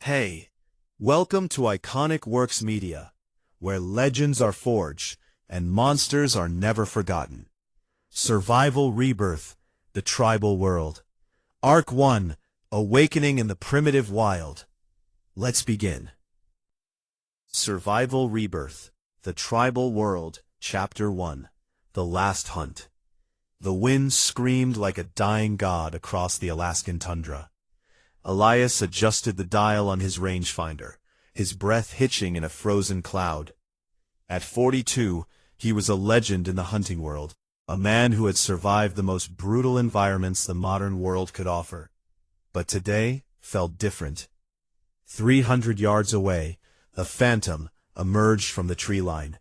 Hey, welcome to Iconic Worx Media, where legends are forged and monsters are never forgotten. Survival Rebirth, the Tribal World. Arc 1, Awakening in the Primitive Wild. Let's begin. Survival Rebirth, the Tribal World, Chapter 1, The Last Hunt. The wind screamed like a dying god across the Alaskan tundra. Elias adjusted the dial on his rangefinder, his breath hitching in a frozen cloud. At 42, he was a legend in the hunting world, a man who had survived the most brutal environments the modern world could offer. But today felt different. 300 yards away, a phantom emerged from the tree line.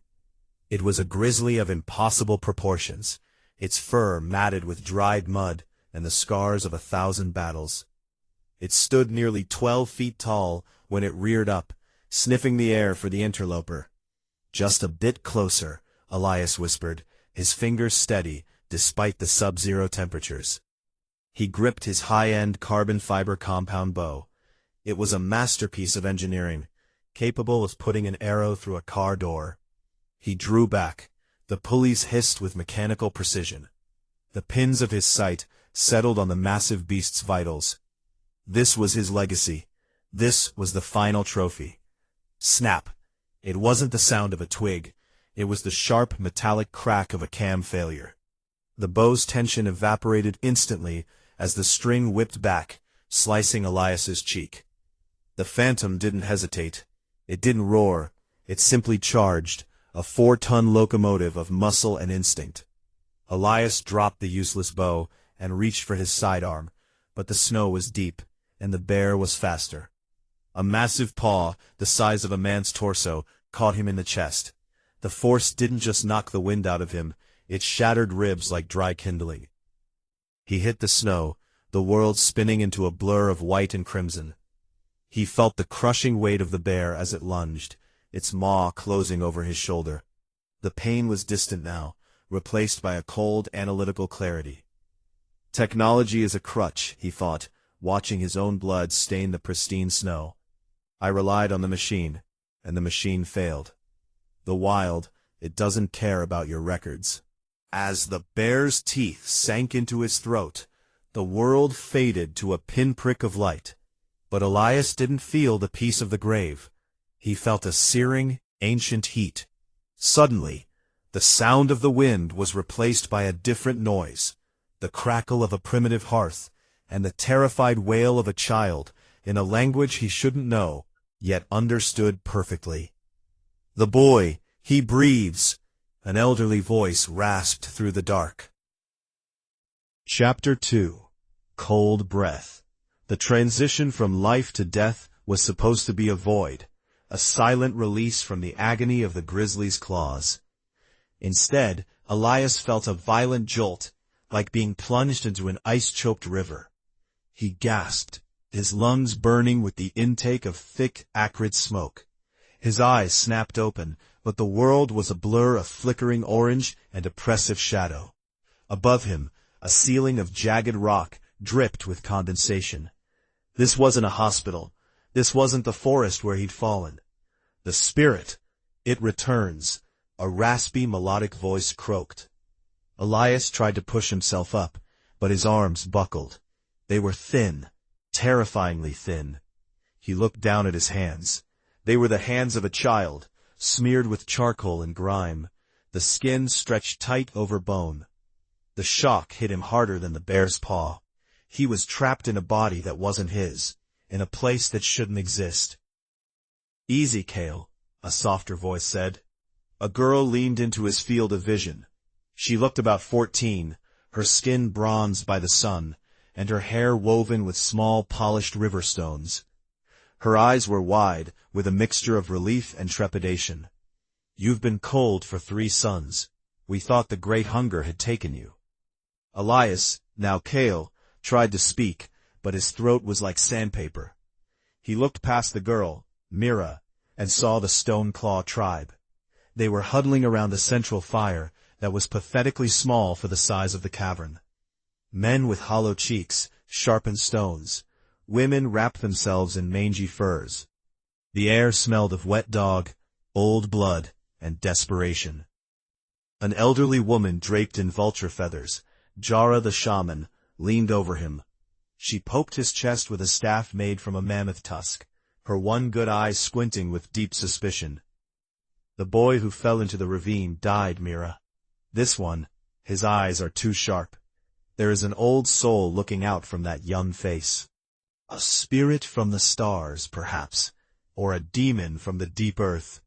It was a grizzly of impossible proportions, its fur matted with dried mud and the scars of 1,000 battles. It stood nearly 12 feet tall when it reared up, sniffing the air for the interloper. "Just a bit closer," Elias whispered, his fingers steady despite the sub-zero temperatures. He gripped his high-end carbon fiber compound bow. It was a masterpiece of engineering, capable of putting an arrow through a car door. He drew back. The pulleys hissed with mechanical precision. The pins of his sight settled on the massive beast's vitals. This was his legacy. This was the final trophy. Snap! It wasn't the sound of a twig. It was the sharp, metallic crack of a cam failure. The bow's tension evaporated instantly as the string whipped back, slicing Elias's cheek. The phantom didn't hesitate. It didn't roar. It simply charged, a 4-ton locomotive of muscle and instinct. Elias dropped the useless bow and reached for his sidearm, but the snow was deep, and the bear was faster. A massive paw, the size of a man's torso, caught him in the chest. The force didn't just knock the wind out of him, it shattered ribs like dry kindling. He hit the snow, the world spinning into a blur of white and crimson. He felt the crushing weight of the bear as it lunged, its maw closing over his shoulder. The pain was distant now, replaced by a cold, analytical clarity. Technology is a crutch, he thought, watching his own blood stain the pristine snow. I relied on the machine, and the machine failed. The wild, it doesn't care about your records. As the bear's teeth sank into his throat, the world faded to a pinprick of light. But Elias didn't feel the peace of the grave. He felt a searing, ancient heat. Suddenly, the sound of the wind was replaced by a different noise, the crackle of a primitive hearth, and the terrified wail of a child, in a language he shouldn't know, yet understood perfectly. "The boy, he breathes," an elderly voice rasped through the dark. Chapter 2, Cold Breath. The transition from life to death was supposed to be a void, a silent release from the agony of the grizzly's claws. Instead, Elias felt a violent jolt, like being plunged into an ice-choked river. He gasped, his lungs burning with the intake of thick, acrid smoke. His eyes snapped open, but the world was a blur of flickering orange and oppressive shadow. Above him, a ceiling of jagged rock dripped with condensation. This wasn't a hospital. This wasn't the forest where he'd fallen. The spirit, it returns, a raspy, melodic voice croaked. Elias tried to push himself up, but his arms buckled. They were thin, terrifyingly thin. He looked down at his hands. They were the hands of a child, smeared with charcoal and grime, the skin stretched tight over bone. The shock hit him harder than the bear's paw. He was trapped in a body that wasn't his, in a place that shouldn't exist. "Easy, Kael," a softer voice said. A girl leaned into his field of vision. She looked about 14, her skin bronzed by the sun, and her hair woven with small polished river stones. Her eyes were wide, with a mixture of relief and trepidation. "You've been cold for 3 suns. We thought the great hunger had taken you." Elias, now Kael, tried to speak, but his throat was like sandpaper. He looked past the girl, Mira, and saw the Stone Claw tribe. They were huddling around the central fire that was pathetically small for the size of the cavern. Men with hollow cheeks, sharpened stones, women wrapped themselves in mangy furs. The air smelled of wet dog, old blood, and desperation. An elderly woman draped in vulture feathers, Jara the shaman, leaned over him. She poked his chest with a staff made from a mammoth tusk, her one good eye squinting with deep suspicion. The boy who fell into the ravine died, Mira. This one, his eyes are too sharp. There is an old soul looking out from that young face. A spirit from the stars, perhaps, or a demon from the deep earth.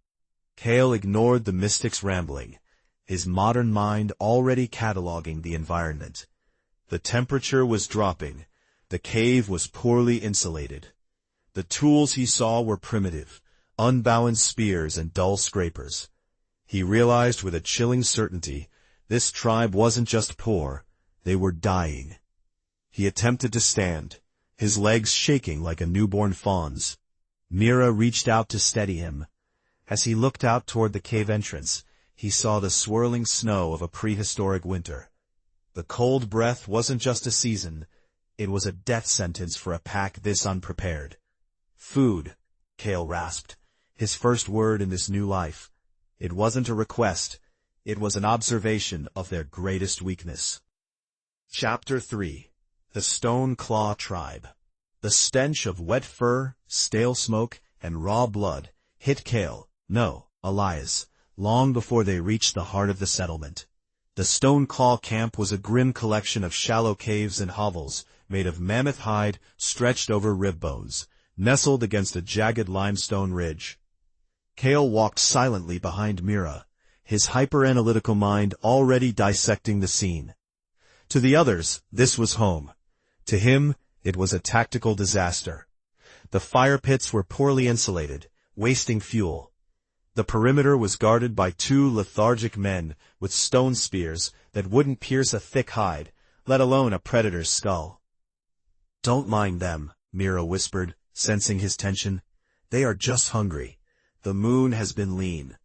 Kael ignored the mystic's rambling, his modern mind already cataloging the environment. The temperature was dropping. The cave was poorly insulated. The tools he saw were primitive, unbalanced spears and dull scrapers. He realized with a chilling certainty, this tribe wasn't just poor, they were dying. He attempted to stand, his legs shaking like a newborn fawn's. Mira reached out to steady him. As he looked out toward the cave entrance, he saw the swirling snow of a prehistoric winter. The cold breath wasn't just a season, it was a death sentence for a pack this unprepared. Food, Kael rasped, his first word in this new life. It wasn't a request, it was an observation of their greatest weakness. Chapter 3. The Stone Claw Tribe. The stench of wet fur, stale smoke, and raw blood hit Kael, no, Elias, long before they reached the heart of the settlement. The Stone Claw camp was a grim collection of shallow caves and hovels, made of mammoth hide stretched over rib bones, nestled against a jagged limestone ridge. Kael walked silently behind Mira, his hyper-analytical mind already dissecting the scene. To the others, this was home. To him, it was a tactical disaster. The fire pits were poorly insulated, wasting fuel. The perimeter was guarded by two lethargic men with stone spears that wouldn't pierce a thick hide, let alone a predator's skull. "Don't mind them," Mira whispered, sensing his tension. "They are just hungry. The moon has been lean."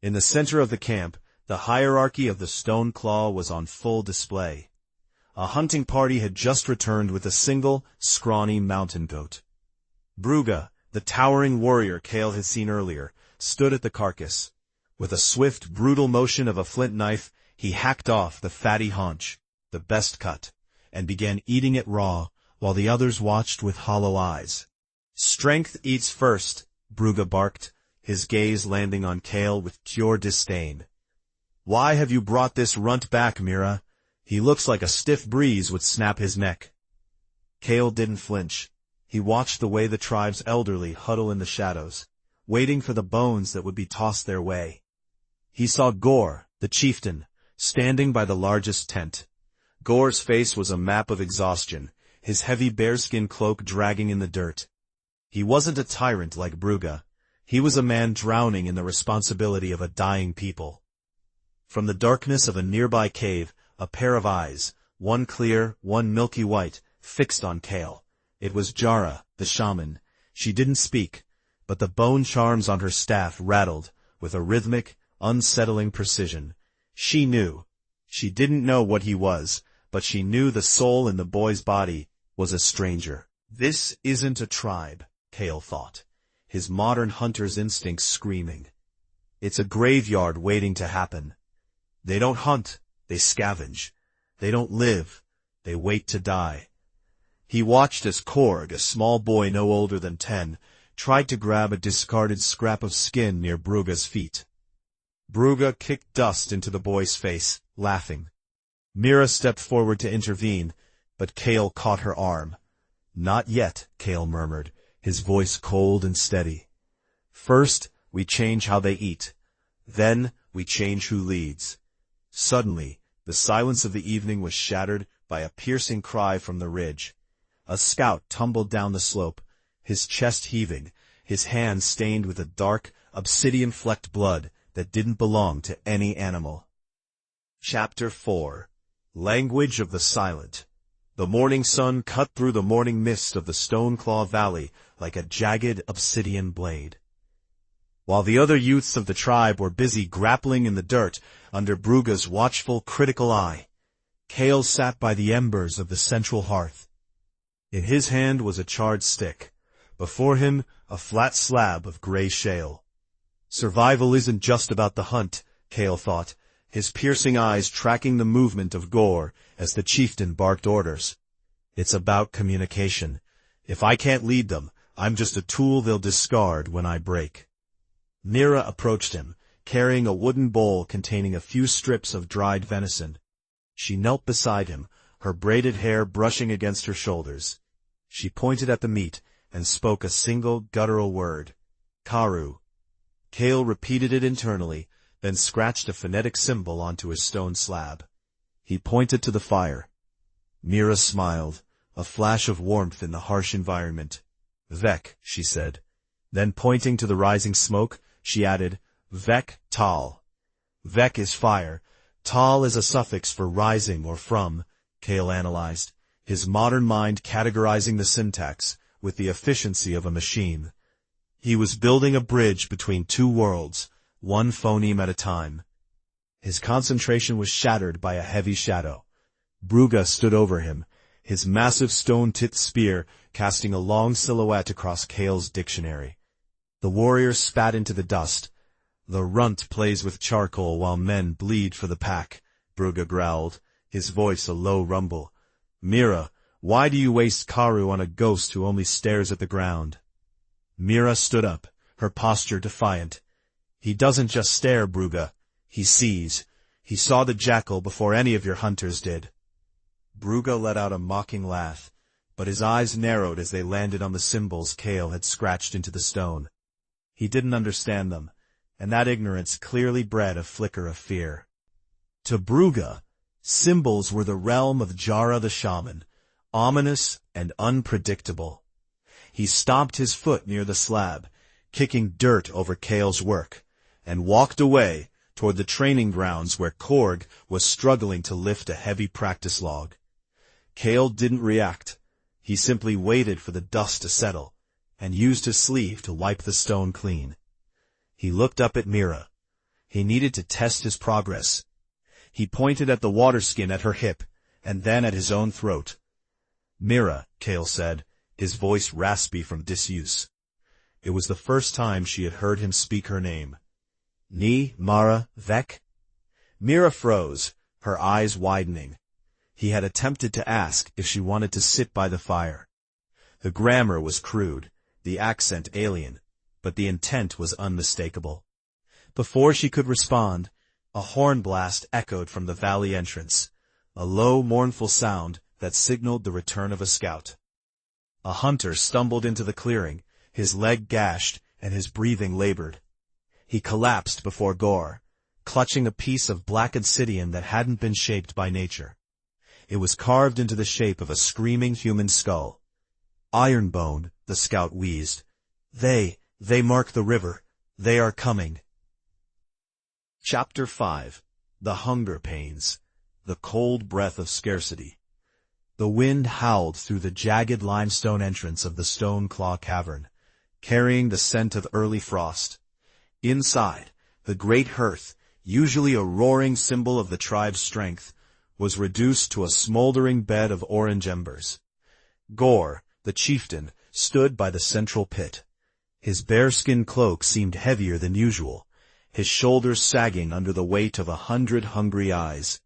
In the center of the camp, the hierarchy of the Stone Claw was on full display. A hunting party had just returned with a single, scrawny mountain goat. Brugga, the towering warrior Kael had seen earlier, stood at the carcass. With a swift, brutal motion of a flint knife, he hacked off the fatty haunch, the best cut, and began eating it raw, while the others watched with hollow eyes. "Strength eats first," Brugga barked, his gaze landing on Kael with pure disdain. "Why have you brought this runt back, Mira? He looks like a stiff breeze would snap his neck." Kael didn't flinch. He watched the way the tribe's elderly huddle in the shadows, waiting for the bones that would be tossed their way. He saw Gore, the chieftain, standing by the largest tent. Gore's face was a map of exhaustion, his heavy bearskin cloak dragging in the dirt. He wasn't a tyrant like Brugga. He was a man drowning in the responsibility of a dying people. From the darkness of a nearby cave, a pair of eyes, one clear, one milky white, fixed on Kael. It was Jara, the shaman. She didn't speak, but the bone charms on her staff rattled with a rhythmic, unsettling precision. She knew. She didn't know what he was, but she knew the soul in the boy's body was a stranger. This isn't a tribe, Kael thought, his modern hunter's instincts screaming. It's a graveyard waiting to happen. They don't hunt, they scavenge. They don't live, they wait to die. He watched as Korg, a small boy no older than 10, tried to grab a discarded scrap of skin near Brugga's feet. Brugga kicked dust into the boy's face, laughing. Mira stepped forward to intervene, but Kael caught her arm. "Not yet," Kael murmured, his voice cold and steady. "First, we change how they eat. Then, we change who leads." Suddenly, the silence of the evening was shattered by a piercing cry from the ridge. A scout tumbled down the slope, his chest heaving, his hands stained with a dark, obsidian-flecked blood that didn't belong to any animal. Chapter 4. Language of the Silent. The morning sun cut through the morning mist of the Stone Claw Valley like a jagged obsidian blade. While the other youths of the tribe were busy grappling in the dirt under Brugga's watchful, critical eye, Kael sat by the embers of the central hearth. In his hand was a charred stick. Before him, a flat slab of gray shale. Survival isn't just about the hunt, Kael thought, his piercing eyes tracking the movement of Gore as the chieftain barked orders. It's about communication. If I can't lead them, I'm just a tool they'll discard when I break. Mira approached him, carrying a wooden bowl containing a few strips of dried venison. She knelt beside him, her braided hair brushing against her shoulders. She pointed at the meat and spoke a single guttural word. Karu. Kael repeated it internally, then scratched a phonetic symbol onto his stone slab. He pointed to the fire. Mira smiled, a flash of warmth in the harsh environment. Vek, she said. Then pointing to the rising smoke, she added, Vek Tal. Vek is fire. Tal is a suffix for rising or from, Kael analyzed, his modern mind categorizing the syntax with the efficiency of a machine. He was building a bridge between two worlds, one phoneme at a time. His concentration was shattered by a heavy shadow. Brugha stood over him, his massive stone-tipped spear casting a long silhouette across Kael's dictionary. The warrior spat into the dust. The runt plays with charcoal while men bleed for the pack, Brugha growled, his voice a low rumble. Mira, why do you waste Karu on a ghost who only stares at the ground? Mira stood up, her posture defiant. He doesn't just stare, Brugha. He sees. He saw the jackal before any of your hunters did. Brugha let out a mocking laugh, but his eyes narrowed as they landed on the symbols Kael had scratched into the stone. He didn't understand them, and that ignorance clearly bred a flicker of fear. To Brugha, symbols were the realm of Jara the shaman, ominous and unpredictable. He stomped his foot near the slab, kicking dirt over Kael's work, and walked away toward the training grounds where Korg was struggling to lift a heavy practice log. Kael didn't react. He simply waited for the dust to settle, and used his sleeve to wipe the stone clean. He looked up at Mira. He needed to test his progress. He pointed at the water skin at her hip, and then at his own throat. Mira, Kael said, his voice raspy from disuse. It was the first time she had heard him speak her name. Ni, Mara, Vek? Mira froze, her eyes widening. He had attempted to ask if she wanted to sit by the fire. The grammar was crude, the accent alien, but the intent was unmistakable. Before she could respond, a horn blast echoed from the valley entrance, a low, mournful sound that signaled the return of a scout. A hunter stumbled into the clearing, his leg gashed and his breathing labored. He collapsed before Gore, clutching a piece of black obsidian that hadn't been shaped by nature. It was carved into the shape of a screaming human skull. Ironbone, the scout wheezed. They mark the river. They are coming. Chapter 5. The Hunger Pains. The Cold Breath of Scarcity. The wind howled through the jagged limestone entrance of the Stone Claw Cavern, carrying the scent of early frost. Inside, the great hearth, usually a roaring symbol of the tribe's strength, was reduced to a smoldering bed of orange embers. Gore, the chieftain, stood by the central pit. His bearskin cloak seemed heavier than usual, his shoulders sagging under the weight of 100 hungry eyes.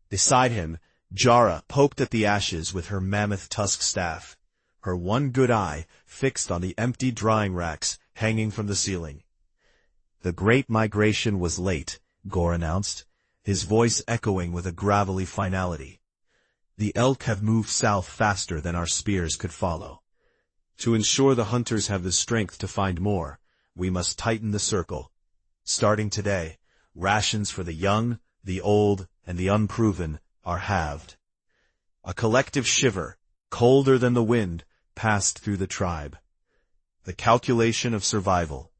Beside him, Jara poked at the ashes with her mammoth tusk staff, her one good eye fixed on the empty drying racks hanging from the ceiling. The Great Migration was late, Gore announced, his voice echoing with a gravelly finality. The elk have moved south faster than our spears could follow. To ensure the hunters have the strength to find more, we must tighten the circle. Starting today, rations for the young, the old, and the unproven are halved. A collective shiver, colder than the wind, passed through the tribe. The calculation of survival.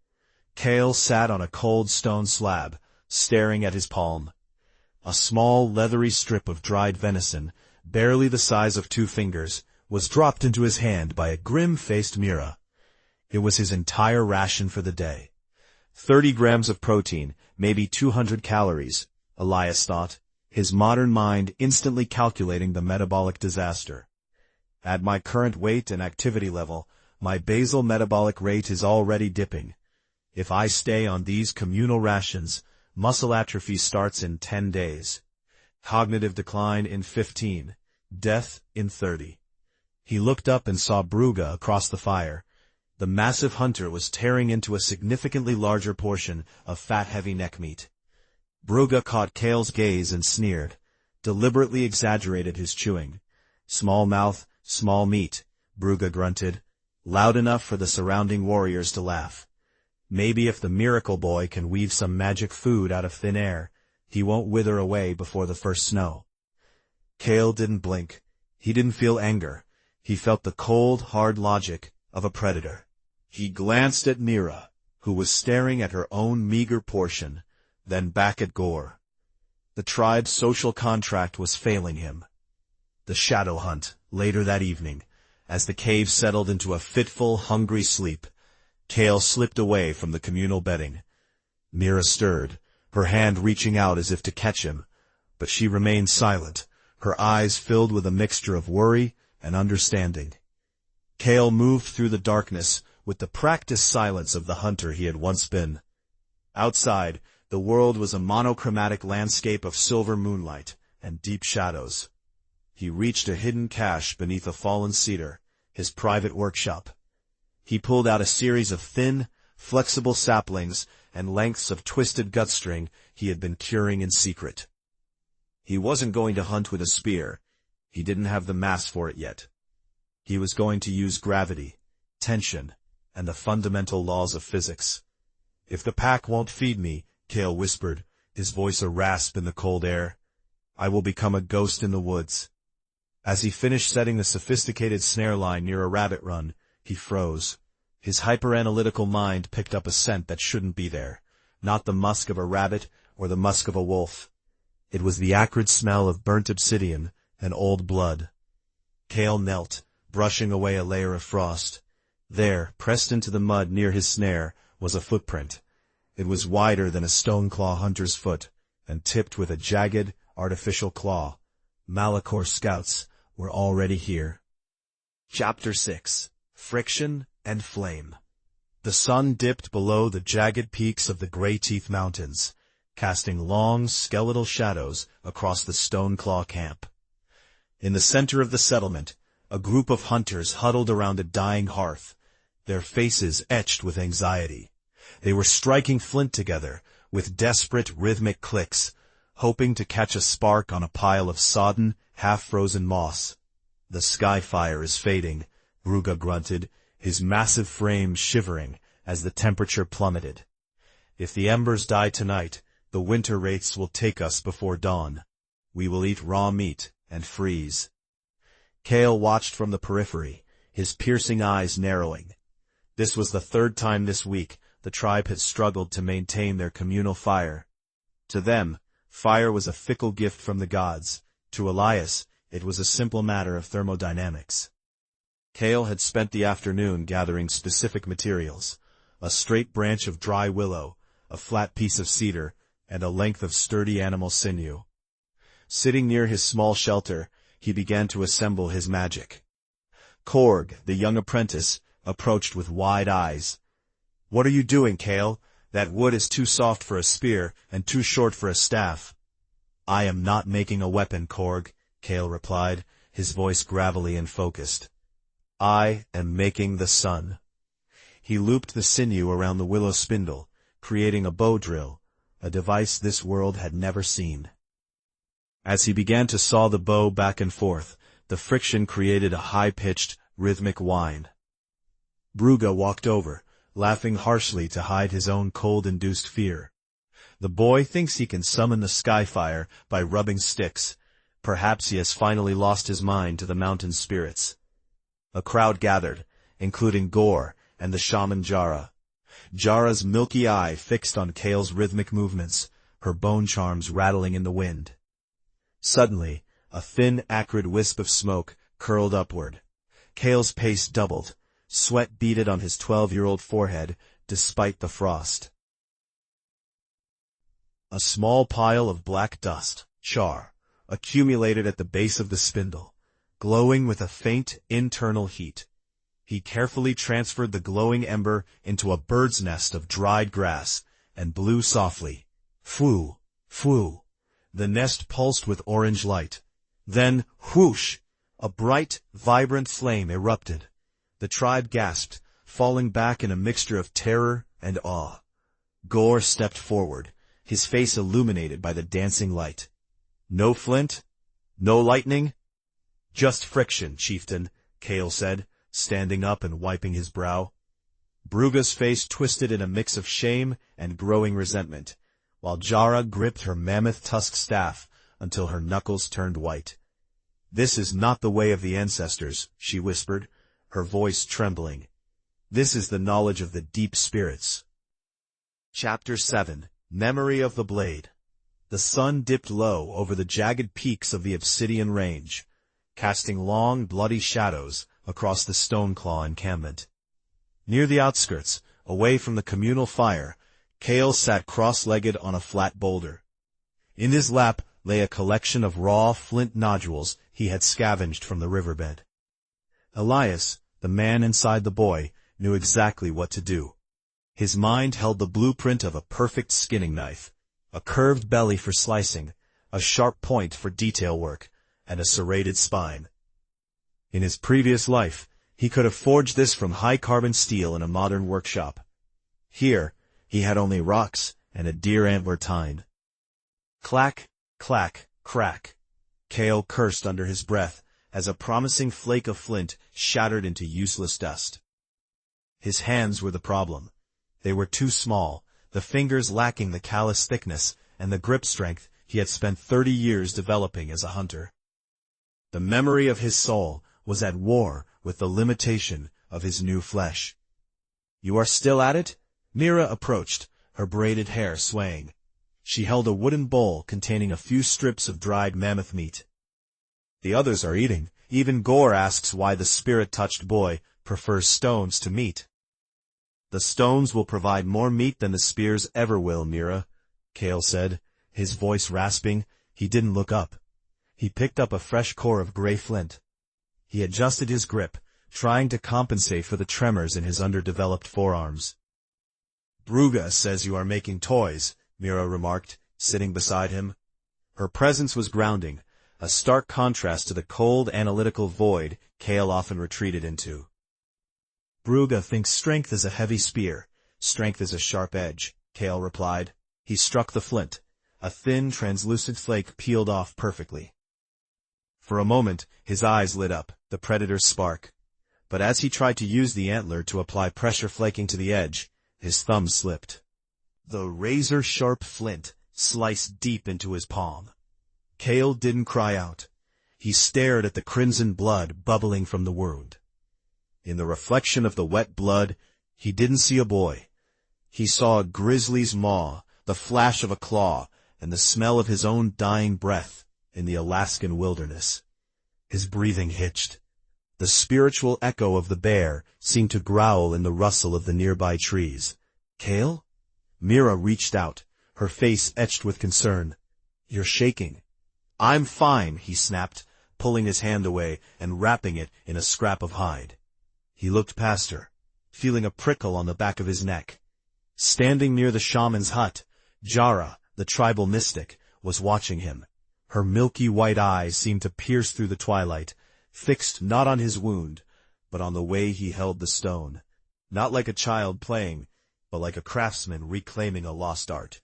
Kael sat on a cold stone slab, staring at his palm. A small, leathery strip of dried venison, barely the size of 2 fingers, was dropped into his hand by a grim-faced Mira. It was his entire ration for the day. 30 grams of protein, maybe 200 calories, Elias thought, his modern mind instantly calculating the metabolic disaster. At my current weight and activity level, my basal metabolic rate is already dipping. If I stay on these communal rations, muscle atrophy starts in 10 days. Cognitive decline in 15. Death in 30. He looked up and saw Brugge across the fire. The massive hunter was tearing into a significantly larger portion of fat-heavy neck meat. Brugge caught Kael's gaze and sneered, deliberately exaggerated his chewing. Small mouth, small meat, Brugge grunted, loud enough for the surrounding warriors to laugh. Maybe if the miracle boy can weave some magic food out of thin air, he won't wither away before the first snow. Kael didn't blink. He didn't feel anger. He felt the cold, hard logic of a predator. He glanced at Mira, who was staring at her own meager portion, then back at Gore. The tribe's social contract was failing him. The shadow hunt, later that evening, as the cave settled into a fitful, hungry sleep, Kael slipped away from the communal bedding. Mira stirred, her hand reaching out as if to catch him, but she remained silent, her eyes filled with a mixture of worry and understanding. Kael moved through the darkness with the practiced silence of the hunter he had once been. Outside, the world was a monochromatic landscape of silver moonlight and deep shadows. He reached a hidden cache beneath a fallen cedar, his private workshop. He pulled out a series of thin, flexible saplings and lengths of twisted gut string he had been curing in secret. He wasn't going to hunt with a spear. He didn't have the mass for it yet. He was going to use gravity, tension, and the fundamental laws of physics. "If the pack won't feed me," Kael whispered, his voice a rasp in the cold air, "I will become a ghost in the woods." As he finished setting the sophisticated snare line near a rabbit run, he froze. His hyper-analytical mind picked up a scent that shouldn't be there, not the musk of a rabbit or the musk of a wolf. It was the acrid smell of burnt obsidian and old blood. Kael knelt, brushing away a layer of frost. There, pressed into the mud near his snare, was a footprint. It was wider than a stone-claw hunter's foot, and tipped with a jagged, artificial claw. Malachor scouts were already here. Chapter 6. Friction and Flame. The sun dipped below the jagged peaks of the Grey Teeth Mountains, casting long, skeletal shadows across the Stoneclaw camp. In the center of the settlement, a group of hunters huddled around a dying hearth, their faces etched with anxiety. They were striking flint together, with desperate, rhythmic clicks, hoping to catch a spark on a pile of sodden, half-frozen moss. "The sky fire is fading," Brugge grunted, his massive frame shivering as the temperature plummeted. "If the embers die tonight, the winter wraiths will take us before dawn. We will eat raw meat and freeze." Kael watched from the periphery, his piercing eyes narrowing. This was the third time this week the tribe had struggled to maintain their communal fire. To them, fire was a fickle gift from the gods. To Elias, it was a simple matter of thermodynamics. Kael had spent the afternoon gathering specific materials: a straight branch of dry willow, a flat piece of cedar, and a length of sturdy animal sinew. Sitting near his small shelter, he began to assemble his magic. Korg, the young apprentice, approached with wide eyes. "What are you doing, Kael? That wood is too soft for a spear and too short for a staff." "I am not making a weapon, Korg," Kael replied, his voice gravelly and focused. "I am making the sun." He looped the sinew around the willow spindle, creating a bow drill, a device this world had never seen. As he began to saw the bow back and forth, the friction created a high-pitched, rhythmic whine. Brugge walked over, laughing harshly to hide his own cold-induced fear. "The boy thinks he can summon the skyfire by rubbing sticks. Perhaps he has finally lost his mind to the mountain spirits." A crowd gathered, including Gore and the shaman Jara. Jara's milky eye fixed on Kael's rhythmic movements, her bone charms rattling in the wind. Suddenly, a thin, acrid wisp of smoke curled upward. Kael's pace doubled. Sweat beaded on his 12-year-old forehead, despite the frost. A small pile of black dust, char, accumulated at the base of the spindle. glowing with a faint, internal heat. He carefully transferred the glowing ember into a bird's nest of dried grass, and blew softly. Foo, foo. The nest pulsed with orange light. Then, whoosh! A bright, vibrant flame erupted. The tribe gasped, falling back in a mixture of terror and awe. Gore stepped forward, his face illuminated by the dancing light. No flint? No lightning? Just friction, Chieftain, Kael said, standing up and wiping his brow. Brugga's face twisted in a mix of shame and growing resentment, while Jara gripped her mammoth-tusk staff until her knuckles turned white. "This is not the way of the ancestors," she whispered, her voice trembling. "This is the knowledge of the deep spirits." Chapter 7. Memory of the Blade. The sun dipped low over the jagged peaks of the Obsidian Range, casting long, bloody shadows across the Stoneclaw encampment. Near the outskirts, away from the communal fire, Kael sat cross-legged on a flat boulder. In his lap lay a collection of raw flint nodules he had scavenged from the riverbed. Elias, the man inside the boy, knew exactly what to do. His mind held the blueprint of a perfect skinning knife, a curved belly for slicing, a sharp point for detail work, and a serrated spine. In his previous life, he could have forged this from high-carbon steel in a modern workshop. Here, he had only rocks and a deer antler tine. Clack, clack, crack. Kael cursed under his breath as a promising flake of flint shattered into useless dust. His hands were the problem. They were too small, the fingers lacking the callous thickness and the grip strength he had spent 30 years developing as a hunter. The memory of his soul was at war with the limitation of his new flesh. "You are still at it?" Mira approached, her braided hair swaying. She held a wooden bowl containing a few strips of dried mammoth meat. "The others are eating. Even Gore asks why the spirit-touched boy prefers stones to meat." "The stones will provide more meat than the spears ever will, Mira," Kael said, his voice rasping. He didn't look up. He picked up a fresh core of gray flint. He adjusted his grip, trying to compensate for the tremors in his underdeveloped forearms. "Brugga says you are making toys," Mira remarked, sitting beside him. Her presence was grounding, a stark contrast to the cold, analytical void Kael often retreated into. "Brugga thinks strength is a heavy spear, strength is a sharp edge," Kael replied. He struck the flint. A thin, translucent flake peeled off perfectly. For a moment, his eyes lit up, the predator's spark. But as he tried to use the antler to apply pressure flaking to the edge, his thumb slipped. The razor-sharp flint sliced deep into his palm. Kael didn't cry out. He stared at the crimson blood bubbling from the wound. In the reflection of the wet blood, he didn't see a boy. He saw a grizzly's maw, the flash of a claw, and the smell of his own dying breath in the Alaskan wilderness. His breathing hitched. The spiritual echo of the bear seemed to growl in the rustle of the nearby trees. "Kael?" Mira reached out, her face etched with concern. "You're shaking." "I'm fine," he snapped, pulling his hand away and wrapping it in a scrap of hide. He looked past her, feeling a prickle on the back of his neck. Standing near the shaman's hut, Jara, the tribal mystic, was watching him. Her milky white eyes seemed to pierce through the twilight, fixed not on his wound, but on the way he held the stone. Not like a child playing, but like a craftsman reclaiming a lost art.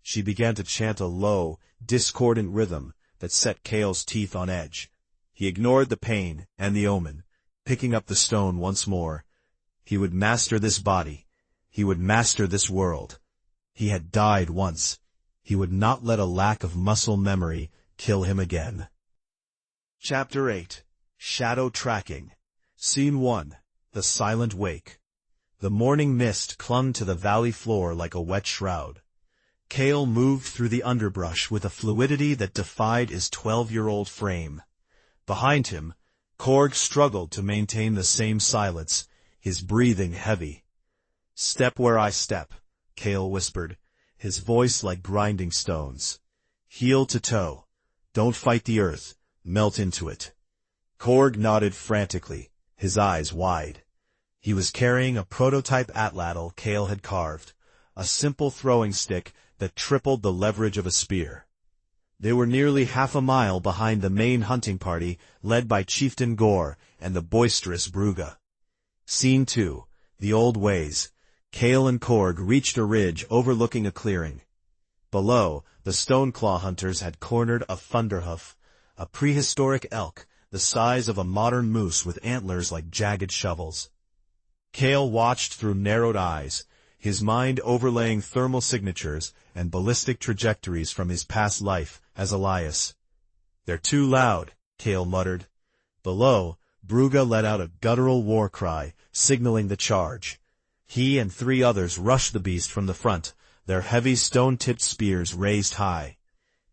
She began to chant a low, discordant rhythm that set Kael's teeth on edge. He ignored the pain and the omen, picking up the stone once more. He would master this body. He would master this world. He had died once. He would not let a lack of muscle memory kill him again. Chapter 8. Shadow Tracking. Scene 1. The Silent Wake. The morning mist clung to the valley floor like a wet shroud. Kael moved through the underbrush with a fluidity that defied his 12-year-old frame. Behind him, Korg struggled to maintain the same silence, his breathing heavy. "Step where I step," Kael whispered, his voice like grinding stones. "Heel to toe. Don't fight the earth. Melt into it." Korg nodded frantically, his eyes wide. He was carrying a prototype atlatl Kael had carved, a simple throwing stick that tripled the leverage of a spear. They were nearly half a mile behind the main hunting party led by Chieftain Gore and the boisterous Brugga. Scene 2, The Old Ways. Kael and Korg reached a ridge overlooking a clearing. Below, the Stoneclaw hunters had cornered a thunderhoof, a prehistoric elk the size of a modern moose with antlers like jagged shovels. Kael watched through narrowed eyes, his mind overlaying thermal signatures and ballistic trajectories from his past life as Elias. "They're too loud," Kael muttered. Below, Brugga let out a guttural war cry, signaling the charge. He and 3 others rushed the beast from the front, their heavy stone-tipped spears raised high.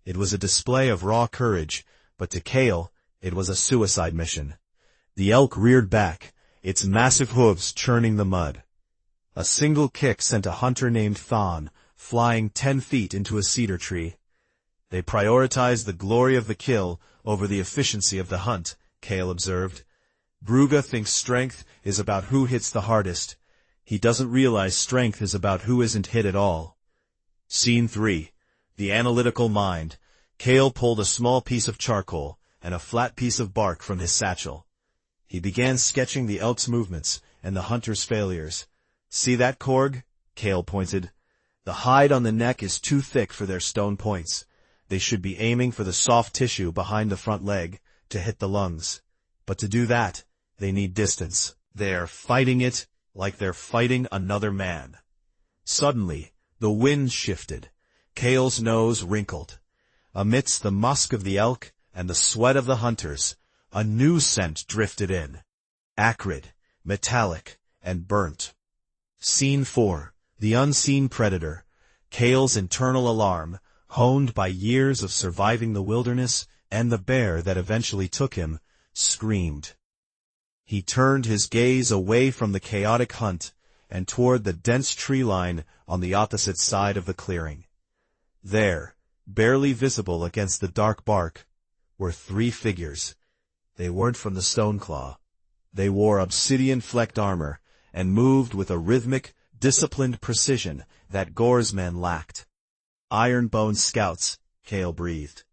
It was a display of raw courage, but to Kael, it was a suicide mission. The elk reared back, its massive hooves churning the mud. A single kick sent a hunter named Thon flying 10 feet into a cedar tree. "They prioritized the glory of the kill over the efficiency of the hunt," Kael observed. "Brugga thinks strength is about who hits the hardest. He doesn't realize strength is about who isn't hit at all." Scene 3. The Analytical Mind. Kael pulled a small piece of charcoal and a flat piece of bark from his satchel. He began sketching the elk's movements and the hunter's failures. "See that, Korg?" Kael pointed. "The hide on the neck is too thick for their stone points. They should be aiming for the soft tissue behind the front leg to hit the lungs. But to do that, they need distance. They're fighting it like they're fighting another man." Suddenly, the wind shifted. Kael's nose wrinkled. Amidst the musk of the elk and the sweat of the hunters, a new scent drifted in. Acrid, metallic, and burnt. Scene 4. The Unseen Predator. Kael's internal alarm, honed by years of surviving the wilderness and the bear that eventually took him, screamed. He turned his gaze away from the chaotic hunt and toward the dense tree line on the opposite side of the clearing. There, barely visible against the dark bark, were 3 figures. They weren't from the Stoneclaw. They wore obsidian-flecked armor and moved with a rhythmic, disciplined precision that Gore's men lacked. "Iron-Bone scouts," Kael breathed.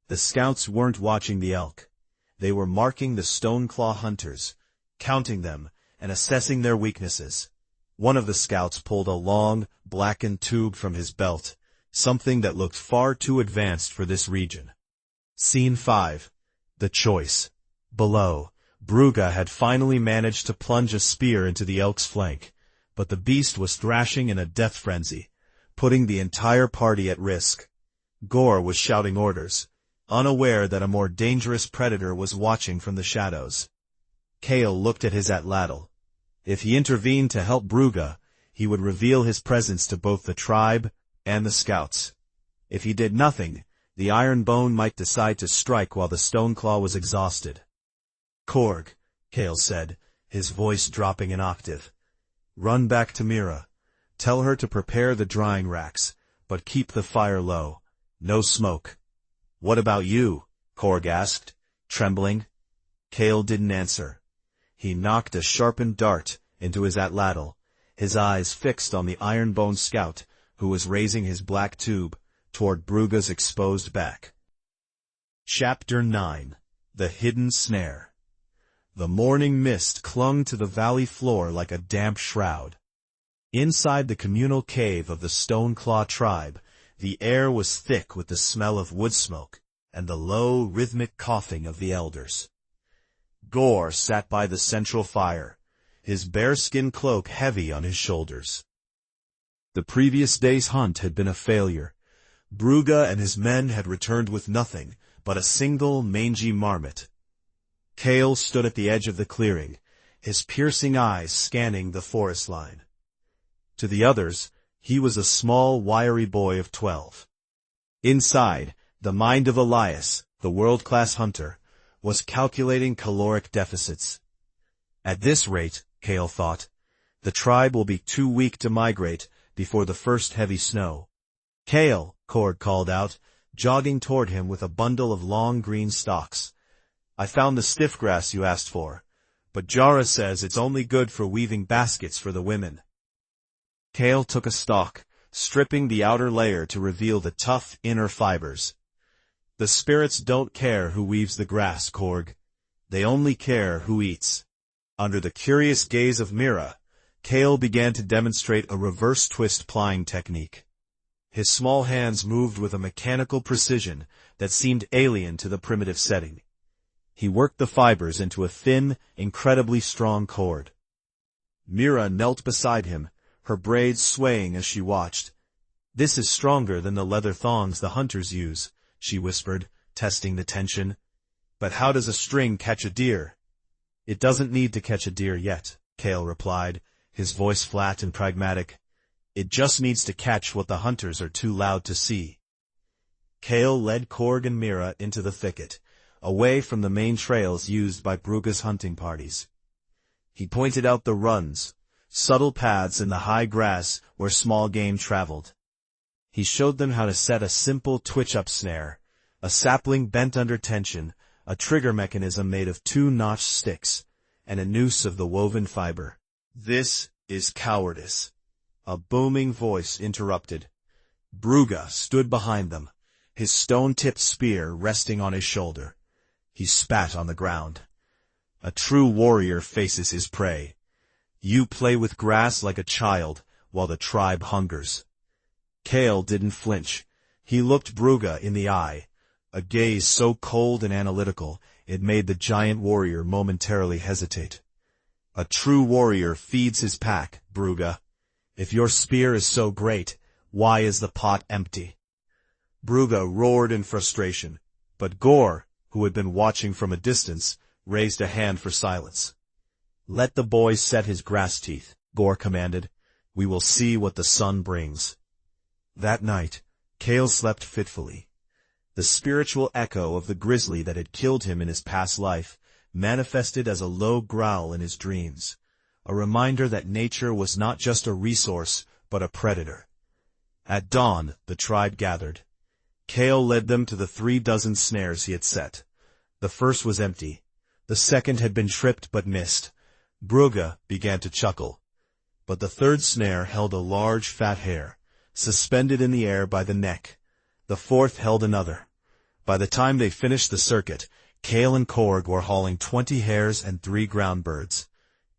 The scouts weren't watching the elk. They were marking the Stoneclaw hunters, counting them, and assessing their weaknesses. One of the scouts pulled a long, blackened tube from his belt, something that looked far too advanced for this region. Scene 5. The Choice. Below, Brugga had finally managed to plunge a spear into the elk's flank, but the beast was thrashing in a death frenzy, putting the entire party at risk. Gore was shouting orders, unaware that a more dangerous predator was watching from the shadows. Kael looked at his atlatl. If he intervened to help Brugga, he would reveal his presence to both the tribe and the scouts. If he did nothing, the Iron-Bone might decide to strike while the Stoneclaw was exhausted. "Korg," Kael said, his voice dropping an octave. "Run back to Mira. Tell her to prepare the drying racks, but keep the fire low. No smoke." "What about you?" Korg asked, trembling. Kael didn't answer. He knocked a sharpened dart into his atlatl, his eyes fixed on the Iron-Bone scout, who was raising his black tube toward Brugga's exposed back. Chapter 9. The Hidden Snare. The morning mist clung to the valley floor like a damp shroud. Inside the communal cave of the Stoneclaw tribe, the air was thick with the smell of wood smoke and the low, rhythmic coughing of the elders. Gore sat by the central fire, his bearskin cloak heavy on his shoulders. The previous day's hunt had been a failure. Brugga and his men had returned with nothing but a single mangy marmot. Kael stood at the edge of the clearing, his piercing eyes scanning the forest line. To the others, he was a small, wiry boy of 12. Inside, the mind of Elias, the world-class hunter, was calculating caloric deficits. At this rate, Kael thought, the tribe will be too weak to migrate before the first heavy snow. "Kael," Korg called out, jogging toward him with a bundle of long green stalks. I found the stiff grass you asked for, but Jara says it's only good for weaving baskets for the women. Kael took a stalk, stripping the outer layer to reveal the tough inner fibers. The spirits don't care who weaves the grass, Korg. They only care who eats. Under the curious gaze of Mira, Kael began to demonstrate a reverse twist plying technique. His small hands moved with a mechanical precision that seemed alien to the primitive setting. He worked the fibers into a thin, incredibly strong cord. Mira knelt beside him, her braids swaying as she watched. "This is stronger than the leather thongs the hunters use," she whispered, testing the tension. "But how does a string catch a deer?" "It doesn't need to catch a deer yet," Kael replied, his voice flat and pragmatic. "It just needs to catch what the hunters are too loud to see." Kael led Korg and Mira into the thicket, away from the main trails used by Brugge's hunting parties. He pointed out the runs, subtle paths in the high grass where small game traveled. He showed them how to set a simple twitch-up snare, a sapling bent under tension, a trigger mechanism made of 2-notched sticks, and a noose of the woven fiber. "This is cowardice," a booming voice interrupted. Brugge stood behind them, his stone-tipped spear resting on his shoulder. He spat on the ground. "A true warrior faces his prey. You play with grass like a child, while the tribe hungers." Kael didn't flinch. He looked Brugge in the eye, a gaze so cold and analytical it made the giant warrior momentarily hesitate. "A true warrior feeds his pack, Brugge. If your spear is so great, why is the pot empty?" Brugge roared in frustration, but Gore, who had been watching from a distance, raised a hand for silence. "Let the boy set his grass teeth," Gore commanded. "We will see what the sun brings." That night, Kael slept fitfully. The spiritual echo of the grizzly that had killed him in his past life manifested as a low growl in his dreams, a reminder that nature was not just a resource, but a predator. At dawn, the tribe gathered. Kael led them to the 36 snares he had set. The first was empty. The second had been tripped but missed. Brugge began to chuckle. But the third snare held a large fat hare, suspended in the air by the neck. The fourth held another. By the time they finished the circuit, Kael and Korg were hauling 20 hares and 3 ground birds.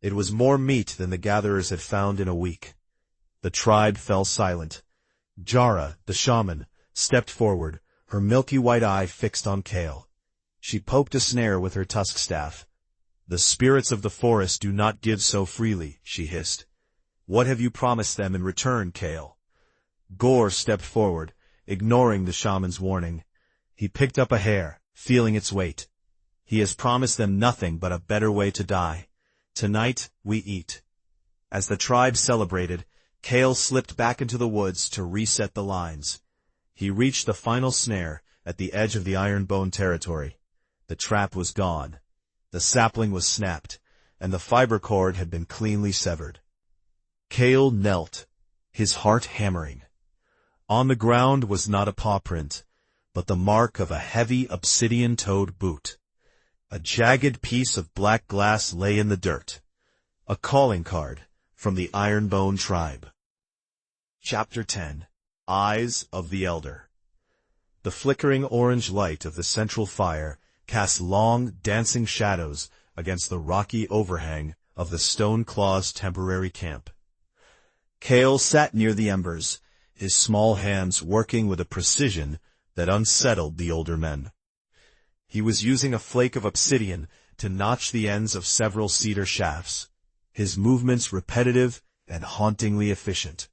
It was more meat than the gatherers had found in a week. The tribe fell silent. Jara, the shaman, stepped forward, her milky white eye fixed on Kael. She poked a snare with her tusk staff. "The spirits of the forest do not give so freely," she hissed. "What have you promised them in return, Kael?" Gore stepped forward, ignoring the shaman's warning. He picked up a hare, feeling its weight. "He has promised them nothing but a better way to die. Tonight, we eat." As the tribe celebrated, Kael slipped back into the woods to reset the lines. He reached the final snare at the edge of the Ironbone territory. The trap was gone. The sapling was snapped, and the fiber cord had been cleanly severed. Kael knelt, his heart hammering. On the ground was not a paw print, but the mark of a heavy obsidian-toed boot. A jagged piece of black glass lay in the dirt. A calling card from the Ironbone tribe. Chapter 10. Eyes of the Elder. The flickering orange light of the central fire cast long, dancing shadows against the rocky overhang of the Stone Claw's temporary camp. Kael sat near the embers, his small hands working with a precision that unsettled the older men. He was using a flake of obsidian to notch the ends of several cedar shafts, his movements repetitive and hauntingly efficient.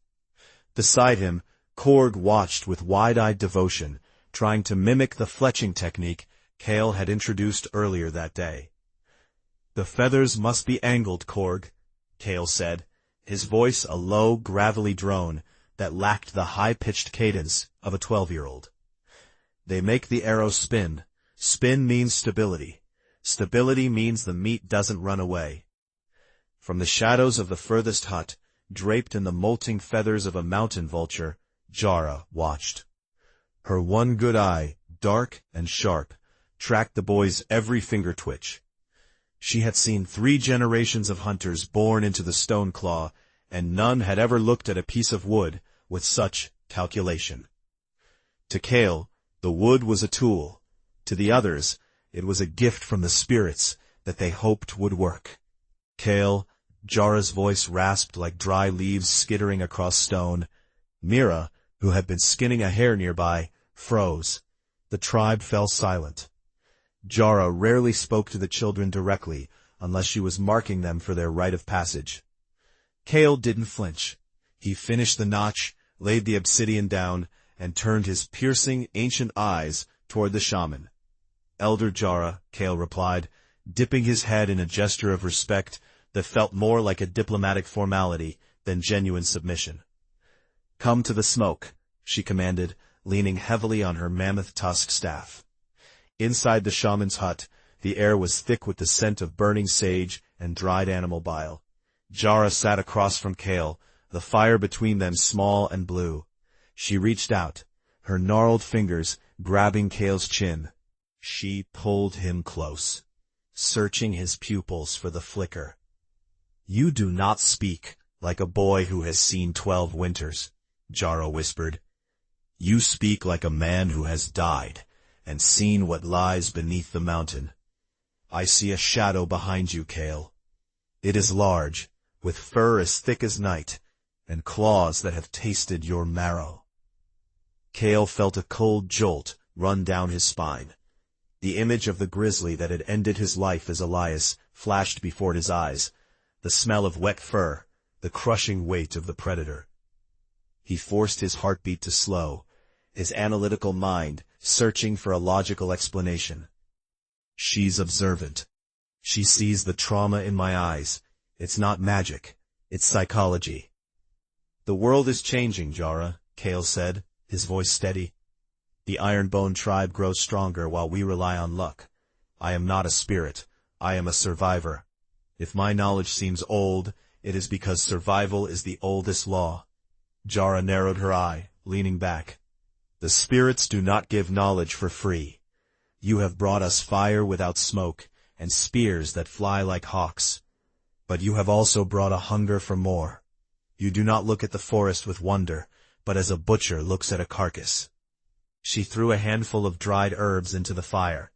Beside him, Korg watched with wide-eyed devotion, trying to mimic the fletching technique Kael had introduced earlier that day. "The feathers must be angled, Korg," Kael said, his voice a low, gravelly drone that lacked the high-pitched cadence of a 12-year-old. "They make the arrow spin. Spin means stability. Stability means the meat doesn't run away." From the shadows of the furthest hut, draped in the molting feathers of a mountain vulture, Jara watched. Her one good eye, dark and sharp, tracked the boy's every finger twitch. She had seen 3 generations of hunters born into the stone claw, and none had ever looked at a piece of wood with such calculation. To Kael, the wood was a tool. To the others, it was a gift from the spirits that they hoped would work. Kael, Jara's voice rasped like dry leaves skittering across stone. Mira, who had been skinning a hare nearby, froze. The tribe fell silent. Jara rarely spoke to the children directly, unless she was marking them for their rite of passage. Kael didn't flinch. He finished the notch, laid the obsidian down, and turned his piercing, ancient eyes toward the shaman. "Elder Jara," Kael replied, dipping his head in a gesture of respect that felt more like a diplomatic formality than genuine submission. "Come to the smoke," she commanded, leaning heavily on her mammoth tusk staff. Inside the shaman's hut, the air was thick with the scent of burning sage and dried animal bile. Jara sat across from Kael, the fire between them small and blue. She reached out, her gnarled fingers grabbing Kael's chin. She pulled him close, searching his pupils for the flicker. "You do not speak like a boy who has seen 12 winters," Jara whispered. "You speak like a man who has died and seen what lies beneath the mountain. I see a shadow behind you, Kael. It is large, with fur as thick as night, and claws that have tasted your marrow." Kael felt a cold jolt run down his spine. The image of the grizzly that had ended his life as Elias flashed before his eyes, the smell of wet fur, the crushing weight of the predator. He forced his heartbeat to slow, his analytical mind searching for a logical explanation. "She's observant. She sees the trauma in my eyes. It's not magic. It's psychology." "The world is changing, Jara," Kael said, his voice steady. "The Ironbone tribe grows stronger while we rely on luck. I am not a spirit. I am a survivor. If my knowledge seems old, it is because survival is the oldest law." Jara narrowed her eye, leaning back. "The spirits do not give knowledge for free. You have brought us fire without smoke, and spears that fly like hawks. But you have also brought a hunger for more. You do not look at the forest with wonder, but as a butcher looks at a carcass." She threw a handful of dried herbs into the fire.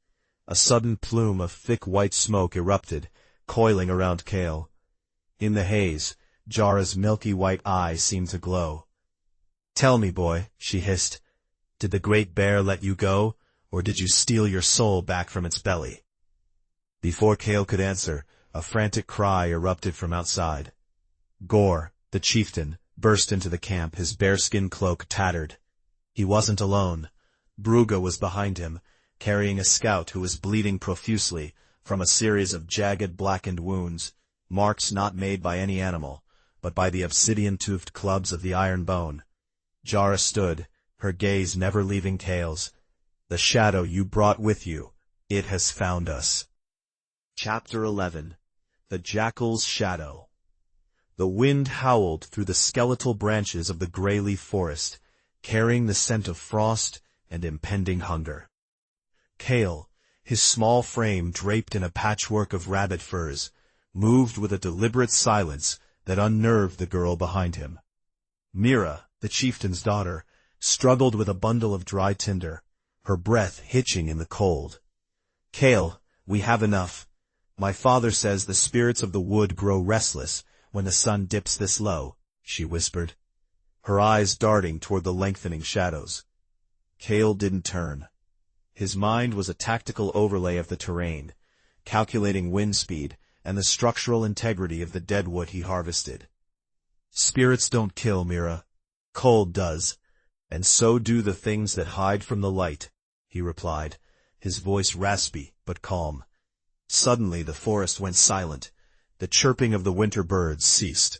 A sudden plume of thick white smoke erupted, coiling around Kael. In the haze, Jara's milky white eye seemed to glow. "Tell me, boy," she hissed, "did the great bear let you go, or did you steal your soul back from its belly?" Before Kael could answer, a frantic cry erupted from outside. Gore, the chieftain, burst into the camp, his bearskin cloak tattered. He wasn't alone. Brugga was behind him, carrying a scout who was bleeding profusely from a series of jagged blackened wounds, marks not made by any animal, but by the obsidian-toothed clubs of the iron bone. Jara stood, her gaze never leaving Kael's. "The shadow you brought with you, it has found us." Chapter 11. The Jackal's Shadow. The wind howled through the skeletal branches of the grey-leaf forest, carrying the scent of frost and impending hunger. Kael, his small frame draped in a patchwork of rabbit furs, moved with a deliberate silence that unnerved the girl behind him. Mira, the chieftain's daughter, struggled with a bundle of dry tinder, her breath hitching in the cold. "Kael, we have enough. My father says the spirits of the wood grow restless when the sun dips this low," she whispered, her eyes darting toward the lengthening shadows. Kael didn't turn. His mind was a tactical overlay of the terrain, calculating wind speed and the structural integrity of the dead wood he harvested. "Spirits don't kill, Mira. Cold does, and so do the things that hide from the light," he replied, his voice raspy but calm. Suddenly the forest went silent. The chirping of the winter birds ceased.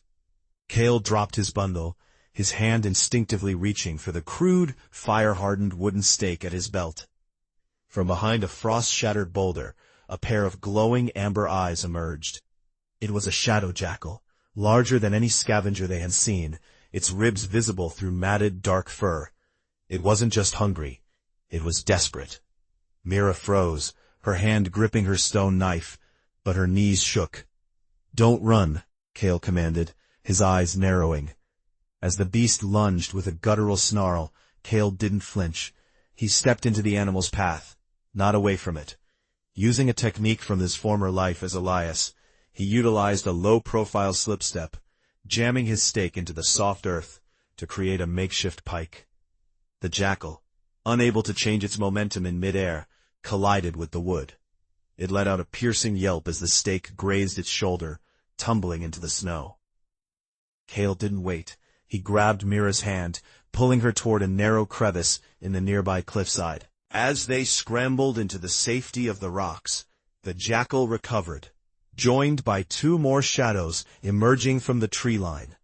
Kael dropped his bundle, his hand instinctively reaching for the crude, fire-hardened wooden stake at his belt. From behind a frost-shattered boulder, a pair of glowing amber eyes emerged. It was a shadow jackal, larger than any scavenger they had seen, its ribs visible through matted, dark fur. It wasn't just hungry. It was desperate. Mira froze, her hand gripping her stone knife, but her knees shook. "Don't run," Kael commanded, his eyes narrowing. As the beast lunged with a guttural snarl, Kael didn't flinch. He stepped into the animal's path, not away from it. Using a technique from his former life as Elias, he utilized a low-profile slipstep, jamming his stake into the soft earth to create a makeshift pike. The jackal, unable to change its momentum in midair, collided with the wood. It let out a piercing yelp as the stake grazed its shoulder, tumbling into the snow. Kael didn't wait. He grabbed Mira's hand, pulling her toward a narrow crevice in the nearby cliffside. As they scrambled into the safety of the rocks, the jackal recovered, joined by two more shadows emerging from the tree line.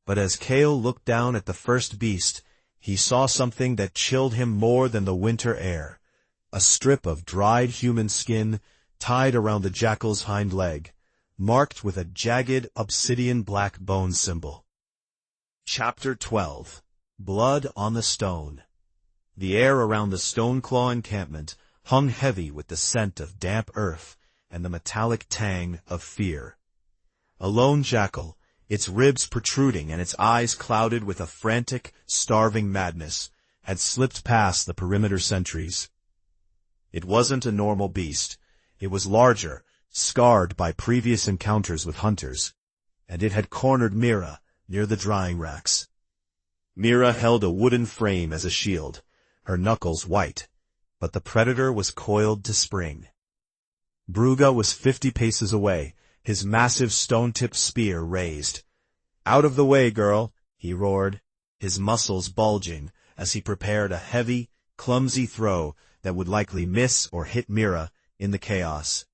But as Kael looked down at the first beast, he saw something that chilled him more than the winter air. A strip of dried human skin tied around the jackal's hind leg, marked with a jagged obsidian black bone symbol. Chapter 12. Blood on the Stone. The air around the Stoneclaw encampment hung heavy with the scent of damp earth and the metallic tang of fear. A lone jackal, its ribs protruding and its eyes clouded with a frantic, starving madness, had slipped past the perimeter sentries. It wasn't a normal beast. It was larger, scarred by previous encounters with hunters, and it had cornered Mira near the drying racks. Mira held a wooden frame as a shield, her knuckles white, but the predator was coiled to spring. Brugha was 50 paces away, his massive stone-tipped spear raised. "Out of the way, girl," he roared, his muscles bulging as he prepared a heavy, clumsy throw that would likely miss or hit Mira in the chaos.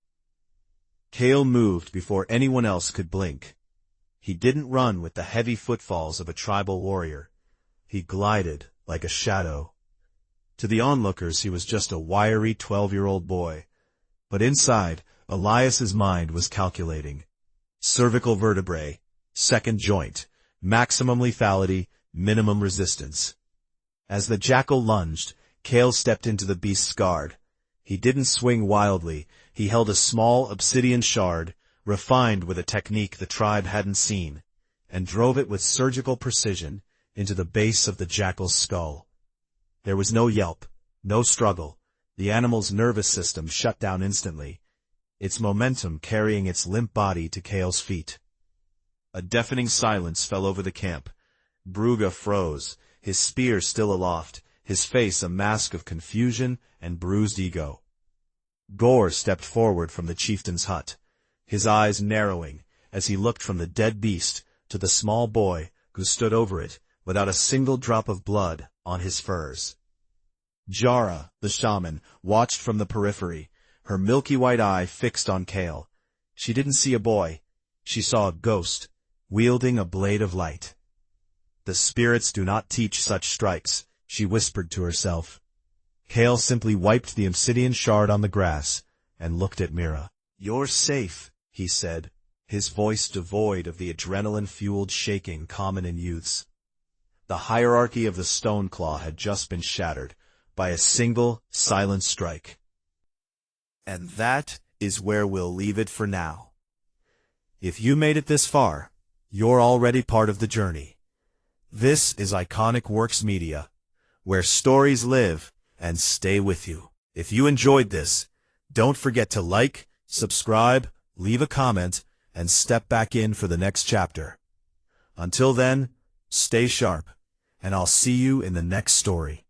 Kael moved before anyone else could blink. He didn't run with the heavy footfalls of a tribal warrior. He glided like a shadow. To the onlookers he was just a wiry 12-year-old boy. But inside, Elias's mind was calculating. Cervical vertebrae, second joint, maximum lethality, minimum resistance. As the jackal lunged, Kael stepped into the beast's guard. He didn't swing wildly. He held a small obsidian shard, refined with a technique the tribe hadn't seen, and drove it with surgical precision into the base of the jackal's skull. There was no yelp, no struggle. The animal's nervous system shut down instantly, its momentum carrying its limp body to Kael's feet. A deafening silence fell over the camp. Brugha froze, his spear still aloft, his face a mask of confusion and bruised ego. Gore stepped forward from the chieftain's hut, his eyes narrowing as he looked from the dead beast to the small boy who stood over it without a single drop of blood on his furs. Jara, the shaman, watched from the periphery, her milky white eye fixed on Kael. She didn't see a boy. She saw a ghost, wielding a blade of light. "The spirits do not teach such strikes," she whispered to herself. Kael simply wiped the obsidian shard on the grass and looked at Mira. "You're safe," he said, his voice devoid of the adrenaline-fueled shaking common in youths. The hierarchy of the Stoneclaw had just been shattered by a single, silent strike. And that is where we'll leave it for now. If you made it this far, you're already part of the journey. This is Ikonic Worx Media, where stories live and stay with you. If you enjoyed this, don't forget to like, subscribe, leave a comment, and step back in for the next chapter. Until then, stay sharp, and I'll see you in the next story.